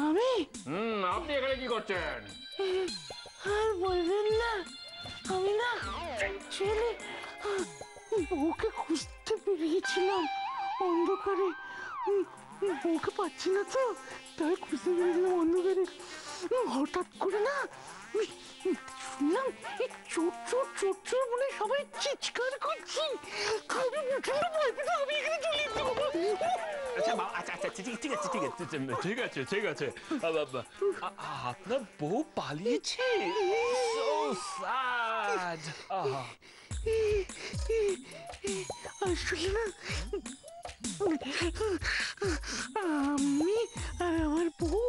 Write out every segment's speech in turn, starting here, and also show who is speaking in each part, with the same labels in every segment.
Speaker 1: আমি
Speaker 2: আপনি এখানে কি করছেন?
Speaker 1: আর বলবেন না, আমি না অ্যাকচুয়ালি বউকে খুঁজতে বেরিয়েছিলাম অন্ধকারে। বউকে পাচ্ছি না তো, তাই খুঁজতে বেরিয়েছিলাম অন্ধকারে। হঠাৎ করে না শুনলাম এই চোর চোর চোর চোর বলে সবাই চিৎকার করছি। আমি প্রচন্ড ভয় পেতে আমি এখানে চলে এসেছি বাবা।
Speaker 3: আচ্ছা আচ্ছা আচ্ছা ঠিক আছে ঠিক আছে ঠিক আছে ঠিক আছে আপনার বউ পালিয়েছে? So sad.
Speaker 1: আসলে না আমি আর আমার বউ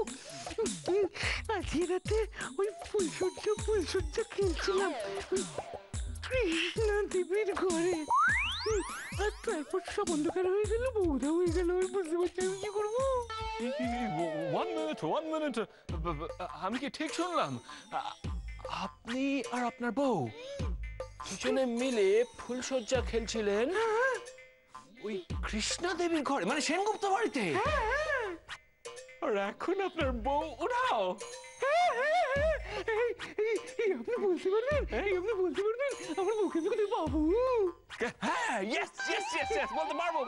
Speaker 1: আজকে রাতে ওই ফুলসজ্জা খেলছিলাম কৃষ্ণা দেবীর ঘরে। আর তারপর সব অন্ধকার হয়ে গেল, বউরা হয়ে গেল। আমি বুঝতে পারছি আমি কি করবো।
Speaker 3: ওয়ান মিনিট আমি কি ঠিক শুনলাম? আপনি আর আপনার বউ দুজনে মিলে ফুলসজ্জা খেলছিলেন ওই কৃষ্ণা দেবীর ঘরে, মানে সেনগুপ্ত বাড়িতে? আর এখন আপনার বউ উড়াও?
Speaker 1: আপনি বলতে পারবেন, আপনি বলতে পারবেন আমার বউকে আমি কোথায় পাবো?
Speaker 3: হ্যাঁ ইয়েস ইয়েস ইয়েস ইয়েস বলতে পারবো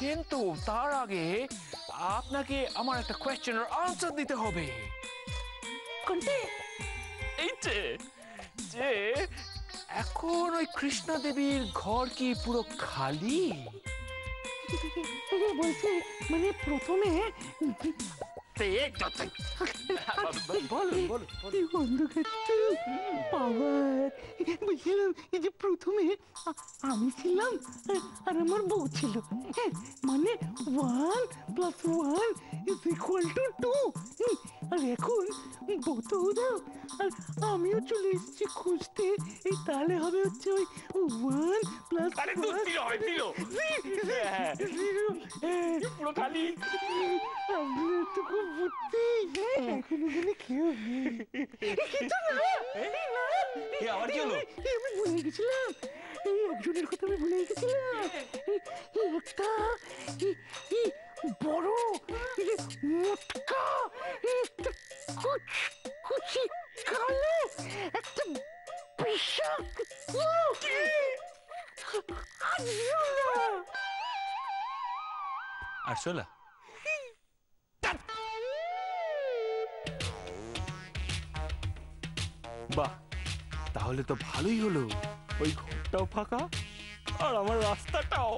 Speaker 3: কিন্তু তার আগে আপনাকে আমার একটা কোয়েশ্চেনের আনসার দিতে হবে।
Speaker 1: কোনটা?
Speaker 3: এইটা যে এখন ওই কৃষ্ণা দেবীর ঘর কি পুরো খালি?
Speaker 1: বলছি মানে প্রথমে বলছিলাম এই যে প্রথমে আমি ছিলাম আর আমার বউ ছিল, মানে 1+1=2। আর এখন বউ তো উধাও আর আমিও চলে এসেছি খুঁজতে। এই তাহলে হবে হচ্ছে ওই 1+1
Speaker 3: পুরো খালি।
Speaker 1: আপনার তো খুব বুদ্ধি, এখন এখানে কেউ নেই। কিন্তু
Speaker 3: আবার কি হলো?
Speaker 1: আমি ভুলে গেছিলাম, এই একজনের কথা আমি ভুলে গেছিলাম। একটা বড় মোটকা একটা কুচি কালো একটা বিষাক্ত
Speaker 3: আরশোলা। বাহ, তাহলে তো ভালোই হলো, ওই ঘরটাও ফাঁকা আর আমার রাস্তাটাও।